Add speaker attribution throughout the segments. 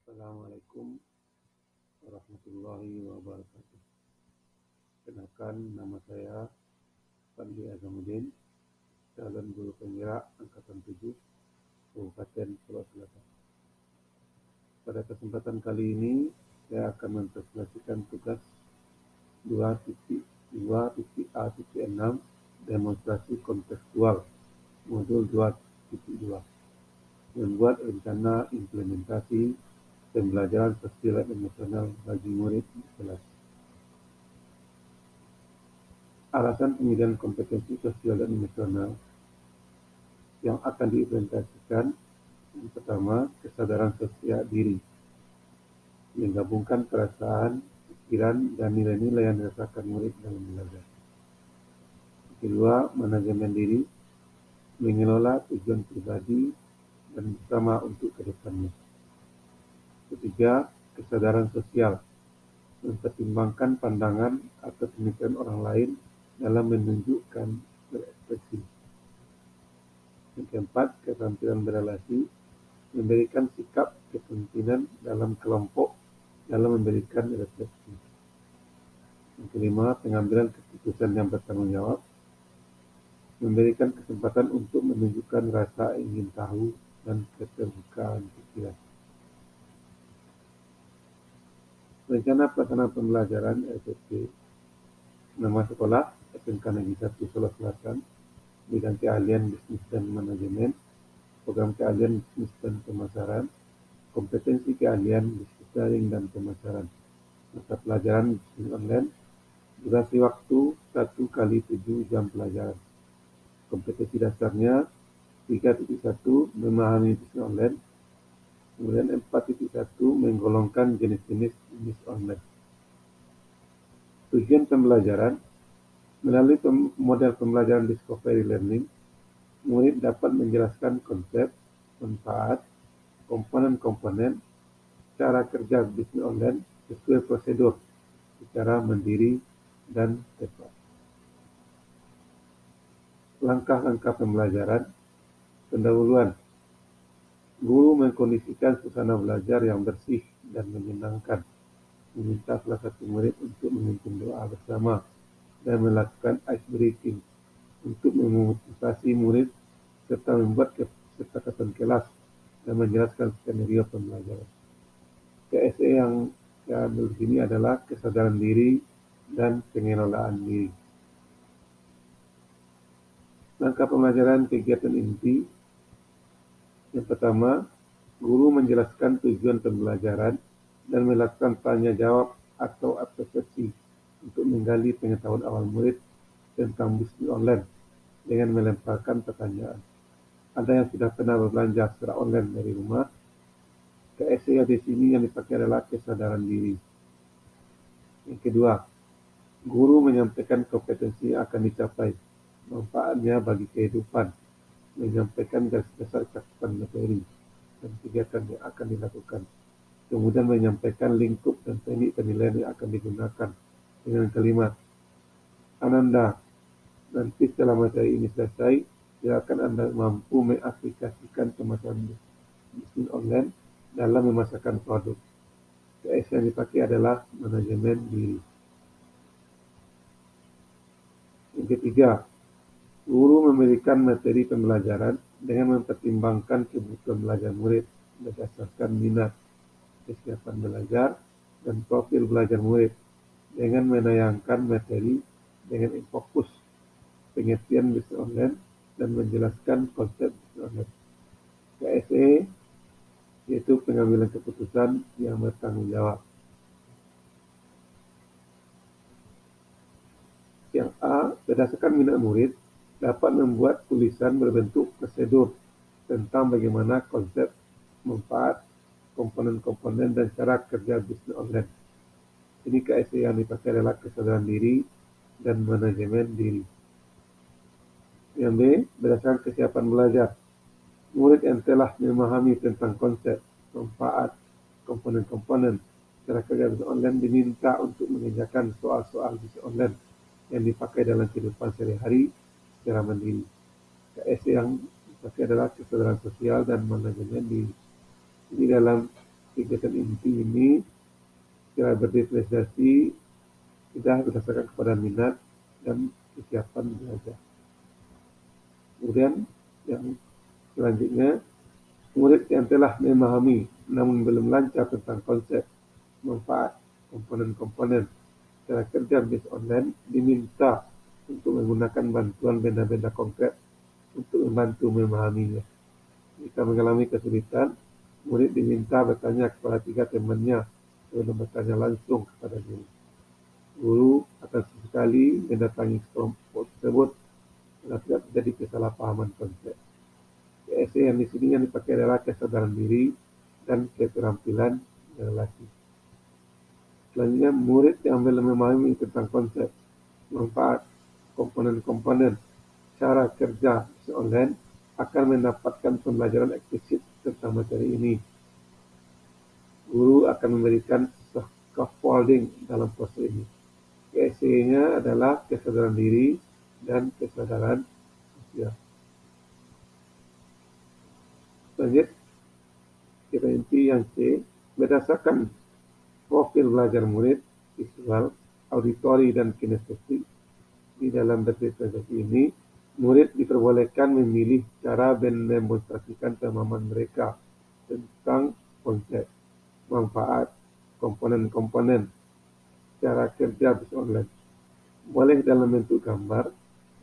Speaker 1: Assalamualaikum warahmatullahi wabarakatuh. Kenalkan, nama saya Fadli Azamuddin, calon guru penggerak Angkatan 7, Kabupaten Pulau Selatan. Pada kesempatan kali ini, saya akan mempresentasikan tugas 2.2.A.6 demonstrasi kontekstual modul 2.2, membuat rencana implementasi pembelajaran sosial dan emosional bagi murid di kelas. Alasan penyediaan kompetensi sosial dan emosional yang akan diimplementasikan, yang pertama, kesadaran sosial diri, menggabungkan perasaan, pikiran, dan nilai-nilai yang dirasakan murid dalam belajar. Kedua, manajemen diri, mengelola tujuan pribadi dan bersama untuk kedepannya. Ketiga, kesadaran sosial, mempertimbangkan pandangan atau pemikiran orang lain dalam menunjukkan berekspresi. Yang keempat, keterampilan berrelasi, memberikan sikap kepemimpinan dalam kelompok dalam memberikan refleksi. Yang kelima, pengambilan keputusan yang bertanggung jawab, memberikan kesempatan untuk menunjukkan rasa ingin tahu dan keterbukaan pikiran. Rencana pelaksanaan pembelajaran SSP, nama sekolah SMK Negeri 1 Solo Selatan, bidang keahlian bisnis dan manajemen, program keahlian bisnis dan pemasaran, kompetensi keahlian bisnis daring dan pemasaran, mata pelajaran bisnis online, durasi waktu 1 kali 7 jam pelajaran. Kompetensi dasarnya 3.1 memahami bisnis online, kemudian 4.1 menggolongkan jenis-jenis bisnis online. Tujuan pembelajaran, melalui model pembelajaran discovery learning, murid dapat menjelaskan konsep, manfaat, komponen-komponen, cara kerja bisnis online sesuai prosedur secara mandiri dan tepat. Langkah-langkah pembelajaran, pendahuluan. Guru mengkondisikan suasana belajar yang bersih dan menyenangkan, meminta salah satu murid untuk memimpin doa bersama dan melakukan ice breaking untuk memotivasi murid serta membuat kesepakatan kelas dan menjelaskan skenario pembelajaran. KSE yang saya ambil di sini adalah kesadaran diri dan pengelolaan diri. Langkah pembelajaran kegiatan inti. Yang pertama, guru menjelaskan tujuan pembelajaran dan melakukan tanya jawab atau observasi untuk menggali pengetahuan awal murid tentang bisnis online dengan melemparkan pertanyaan. Ada yang sudah pernah berbelanja secara online dari rumah? KSE di sini yang dipakai adalah kesadaran diri. Yang kedua, guru menyampaikan kompetensi yang akan dicapai, manfaatnya bagi kehidupan, menyampaikan garis besar cakupan materi dan kegiatan yang akan dilakukan, kemudian menyampaikan lingkup dan teknik penilaian yang akan digunakan dengan kalimat Ananda, nanti setelah materi ini selesai, silakan Anda mampu mengaplikasikan pemasaran bisnis online dalam memasarkan produk. KS yang dipakai adalah manajemen diri. Yang ketiga, guru memberikan materi pembelajaran dengan mempertimbangkan kebutuhan belajar murid berdasarkan minat, kesiapan belajar, dan profil belajar murid dengan menayangkan materi dengan fokus pengertian bisnis online dan menjelaskan konsep bisnis online. KSE yaitu pengambilan keputusan yang bertanggung jawab. Yang A, berdasarkan minat murid, dapat membuat tulisan berbentuk prosedur tentang bagaimana konsep, manfaat, komponen-komponen, dan cara kerja bisnis online. Ini KSE yang dipakai adalah kesadaran diri dan manajemen diri. Yang B, berdasarkan kesiapan belajar. Murid yang telah memahami tentang konsep, manfaat, komponen-komponen, cara kerja bisnis online diminta untuk mengerjakan soal-soal bisnis online yang dipakai dalam kehidupan sehari-hari secara mandiri. KSE yang dipakai adalah kesadaran sosial dan manajemen diri. Ini dalam kegiatan inti ini secara berdifferensiasi sudah berdasarkan kepada minat dan kesiapan belajar. Kemudian yang selanjutnya, murid yang telah memahami namun belum lancar tentang konsep, manfaat, komponen-komponen cara kerja based online diminta untuk menggunakan bantuan benda-benda konkret untuk membantu memahaminya. Jika mengalami kesulitan, murid diminta bertanya kepada 3 temannya sebelum bertanya langsung kepada guru. Guru akan sesekali mendatangi kelompok tersebut agar tidak terjadi kesalahpahaman konsep. PSE yang di sini yang dipakai adalah kesadaran diri dan keterampilan relasi. Selanjutnya, murid yang belum memahami tentang konsep, manfaat, komponen-komponen, cara kerja online akan mendapatkan pembelajaran eksplisit tentang materi ini. Guru akan memberikan scaffolding dalam proses ini. KSE-nya adalah kesadaran diri dan kesadaran sosial. Selanjutnya, kita inti yang C, berdasarkan profil belajar murid, visual, auditori, dan kinestetik. Di dalam berdifferensiasi ini, murid diperbolehkan memilih cara mendemonstrasikan pemahaman mereka tentang konsep, manfaat, komponen-komponen, cara kerja bisnis online. Boleh dalam bentuk gambar,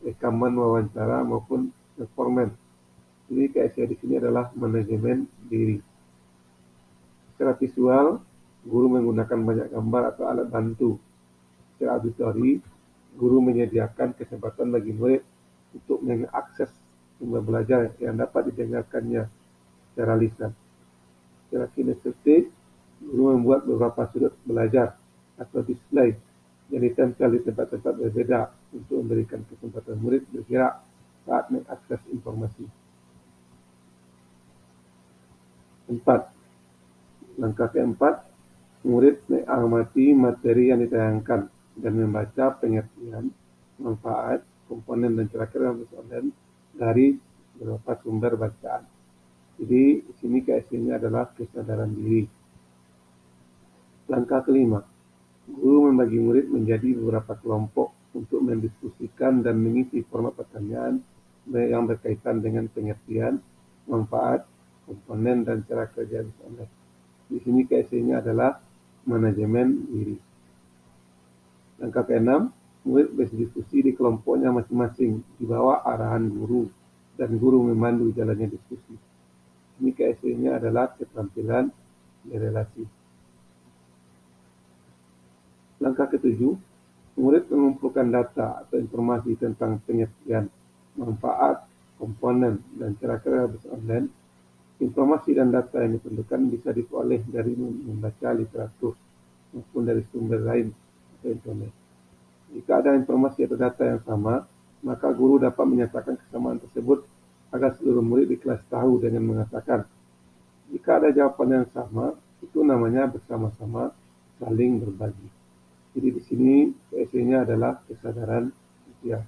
Speaker 1: rekaman wawancara, maupun performan. Jadi KSE di sini adalah manajemen diri. Secara visual, guru menggunakan banyak gambar atau alat bantu. Secara auditori, guru menyediakan kesempatan bagi murid untuk mengakses sumber belajar yang dapat didengarkannya secara lisan. Secara kinestetik, guru membuat beberapa sudut belajar atau display yang ditempel di tempat-tempat berbeda untuk memberikan kesempatan murid bergerak saat mengakses informasi. 4. Langkah keempat, murid mengamati materi yang ditayangkan dan membaca pengertian, manfaat, komponen, dan cara kerja online dari beberapa sumber bacaan. Jadi, di sini KSE-nya adalah kesadaran diri. Langkah kelima, guru membagi murid menjadi beberapa kelompok untuk mendiskusikan dan mengisi format pertanyaan yang berkaitan dengan pengertian, manfaat, komponen, dan cara kerja online. Di sini KSE-nya adalah manajemen diri. Langkah keenam, murid berdiskusi di kelompoknya masing-masing di bawah arahan guru dan guru memandu jalannya diskusi. Ini KSE-nya adalah keterampilan berelasi. Langkah ketujuh, murid mengumpulkan data atau informasi tentang pengertian, manfaat, komponen, dan cara kerja bisnis online. Informasi dan data yang diperlukan bisa diperoleh dari membaca literatur maupun dari sumber lain atau internet. Jika ada informasi atau data yang sama, maka guru dapat menyatakan kesamaan tersebut agar seluruh murid di kelas tahu dengan mengatakan, jika ada jawaban yang sama, itu namanya bersama-sama saling berbagi. Jadi di sini KSE-nya adalah kesadaran sosial.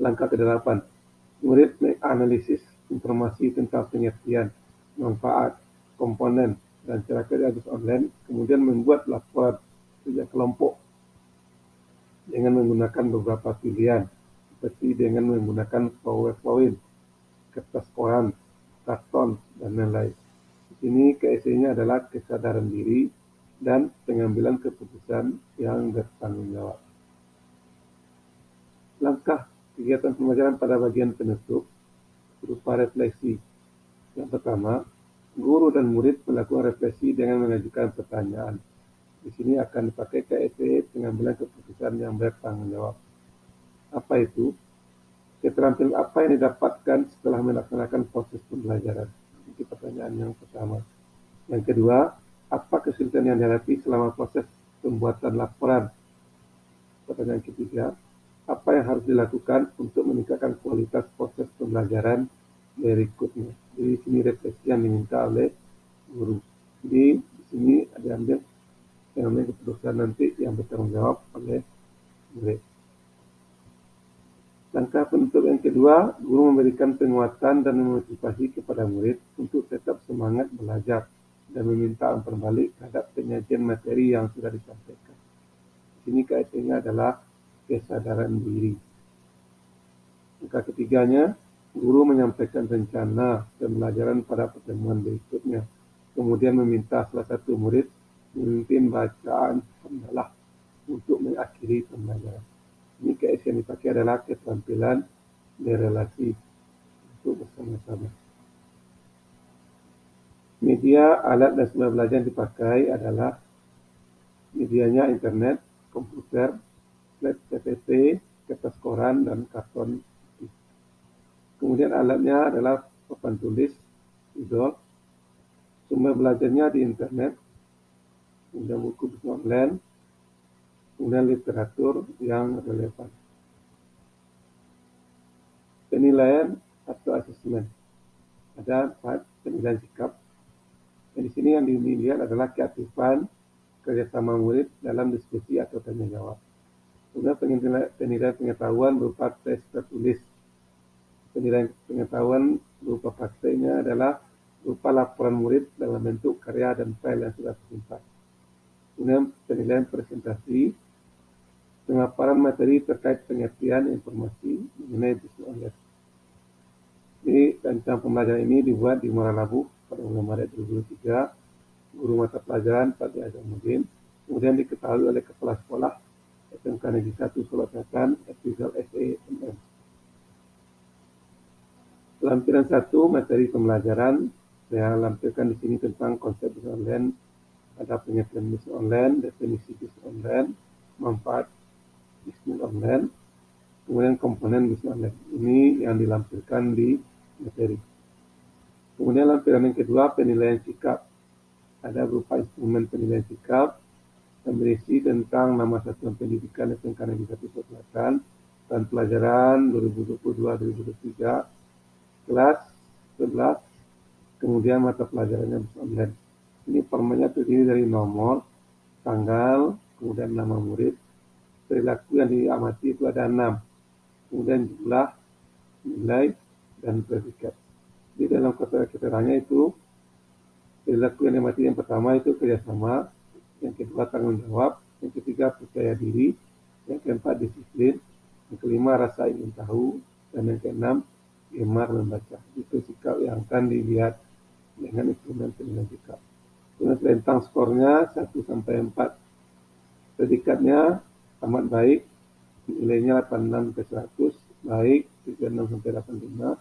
Speaker 1: Langkah ke-8, murid menganalisis informasi tentang pengertian, manfaat, komponen, dan cara kerja bisnis online, kemudian membuat laporan kerja kelompok dengan menggunakan beberapa pilihan, seperti dengan menggunakan PowerPoint, kertas koran, karton, dan lain-lain. Di sini KSE-nya adalah kesadaran diri dan pengambilan keputusan yang bertanggung jawab. Langkah kegiatan pembelajaran pada bagian penutup berupa refleksi. Yang pertama, guru dan murid melakukan refleksi dengan mengajukan pertanyaan. Di sini akan dipakai KSE pengambilan keputusan yang bertanggung jawab. Apa itu? Keterampilan apa yang didapatkan setelah melaksanakan proses pembelajaran? Itu pertanyaan yang pertama. Yang kedua, apa kesulitan yang dihadapi selama proses pembuatan laporan? Pertanyaan ketiga, apa yang harus dilakukan untuk meningkatkan kualitas proses pembelajaran berikutnya? Jadi di sini refleksi yang diminta oleh guru. Jadi di sini ada yang ambil keputusan nanti yang bertanggung jawab oleh murid. Langkah penutup yang kedua, guru memberikan penguatan dan memotivasi kepada murid untuk tetap semangat belajar dan meminta umpan balik terhadap penyajian materi yang sudah disampaikan. Di sini kaitannya adalah kesadaran diri. Langkah ketiganya, guru menyampaikan rencana pembelajaran pada pertemuan berikutnya. Kemudian meminta salah satu murid memimpin bacaan hamdalah untuk mengakhiri pembelajaran. Ini KS yang dipakai adalah keterampilan berelasi untuk bersama-sama. Media, alat, dan sumber belajar yang dipakai adalah medianya internet, komputer, slide PPT, kertas koran, dan karton. Kemudian alatnya adalah papan tulis, spidol, sumber belajarnya di internet, kemudian buku online, kemudian literatur yang relevan. Penilaian atau asesmen. Ada 4 penilaian sikap. Dan di sini yang dilihat adalah keaktifan kerjasama murid dalam diskusi atau tanya jawab. Kemudian penilaian pengetahuan berupa tes tertulis. Penilaian pengetahuan berupa prakteknya adalah berupa laporan murid dalam bentuk karya dan file yang sudah tersimpan. Kemudian penilaian presentasi, pemaparan materi terkait pengertian informasi mengenai bisnis online. Jadi rencana pembelajaran ini dibuat di Muara Labu pada bulan Maret 2023. Guru mata pelajaran Pak Azamuddin, kemudian diketahui oleh Kepala Sekolah SMK Negeri 1 Solo Selatan, Epizal SEMM. Lampiran 1, materi pembelajaran. Saya lampirkan di sini tentang konsep bisnis online, ada pengertian bisnis online, definisi bisnis online, manfaat bisnis online, kemudian komponen bisnis online. Ini yang dilampirkan di materi. Kemudian lampiran yang kedua, penilaian sikap. Ada berupa instrumen penilaian sikap yang berisi tentang nama satuan pendidikan SMK Negeri 1 Solo Selatan, tahun pelajaran 2022-2023, kelas 11, kemudian mata pelajarannya bisnis online. Ini formatnya terdiri dari nomor, tanggal, kemudian nama murid, perilaku yang diamati itu ada 6, kemudian jumlah, nilai, dan predikat. Di dalam keterangannya itu, perilaku yang diamati yang pertama itu kerjasama, yang kedua tanggung jawab, yang ketiga percaya diri, yang keempat disiplin, yang kelima rasa ingin tahu, dan yang keenam gemar membaca. Itu sikap yang akan dilihat dengan instrumen penilaian sikap. Kemudian tentang skornya 1 sampai 4. Predikatnya amat baik, nilainya 86 ke 100, baik 76 sampai 85,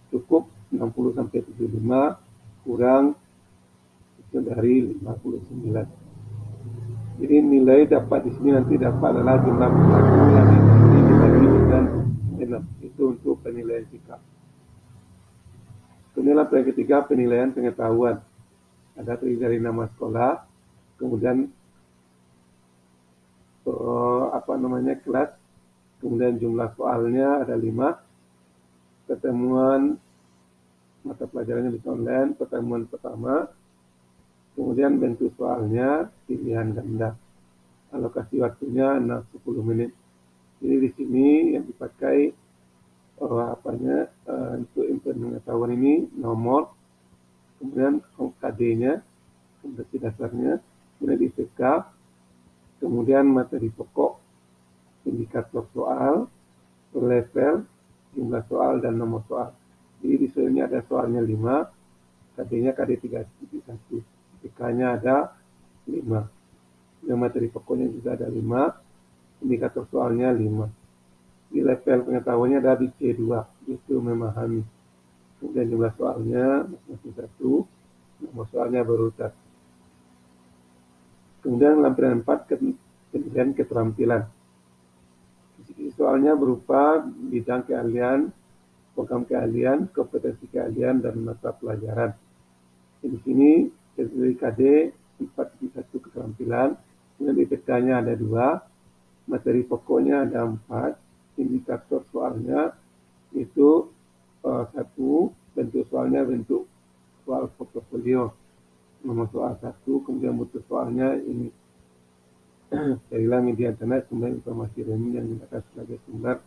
Speaker 1: cukup 60 sampai 75, kurang itu dari 59. Jadi nilai dapat di sini nanti dapat adalah jumlah yang dibagi dengan 6. Itu untuk penilaian sikap. Kemudian yang ketiga, penilaian pengetahuan. Ada terdiri dari nama sekolah, kemudian kelas, kemudian jumlah soalnya ada 5, pertemuan mata pelajarannya bisa online, pertemuan pertama, kemudian bentuk soalnya pilihan ganda, alokasi waktunya 10 menit. Jadi di sini yang dipakai untuk input pengetahuan ini nomor, kemudian KD-nya, kompetensi dasarnya, kemudian IPK, kemudian materi pokok, indikator soal, level, jumlah soal, dan nomor soal. Jadi di sini ada soalnya 5, KD-nya KD 3.1, IPK-nya ada 5, dan materi pokoknya juga ada 5, indikator soalnya 5. Di level pengetahuannya ada di C2, itu memahami. Kemudian jumlah soalnya masing-masing 1, nomor soalnya berurutan. Kemudian lampiran 4, penilaian keterampilan. Soalnya berupa bidang keahlian, program keahlian, kompetensi keahlian, dan mata pelajaran. Di sini terdiri KD 4.1 keterampilan, kemudian IPK-nya ada 2, materi pokoknya ada 4, indikator soalnya itu 1, bentuk soalnya bentuk soal portofolio, nomor soal 1, kemudian bentuk soalnya ini carilah media internet sumber informasi learning yang digunakan sebagai sumber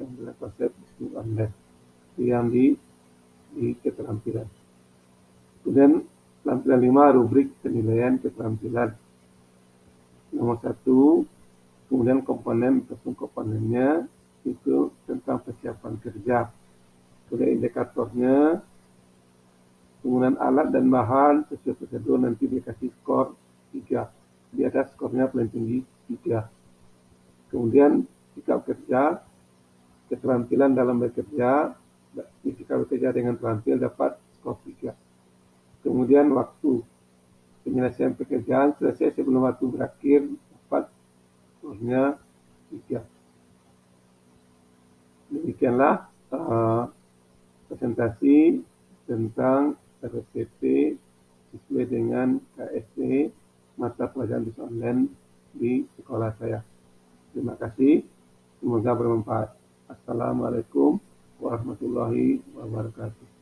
Speaker 1: yang dalam konsep bisnis online yang di keterampilan. Kemudian Keterampilan 5, rubrik penilaian keterampilan. Nomor 1, kemudian komponen ataupun komponennya itu tentang persiapan kerja. Kemudian indikatornya, penggunaan alat dan bahan sesuai prosedur, nanti dikasih skor 3. Di atas skornya paling tinggi 3. Kemudian sikap kerja, keterampilan dalam bekerja, sikap bekerja dengan terampil dapat skor 3. Kemudian waktu, penyelesaian pekerjaan selesai sebelum waktu berakhir dapat skornya 3. Demikianlah presentasi tentang RPP sesuai dengan KSP mata pelajaran bisnis online di sekolah saya. Terima kasih, semoga bermanfaat. Assalamualaikum warahmatullahi wabarakatuh.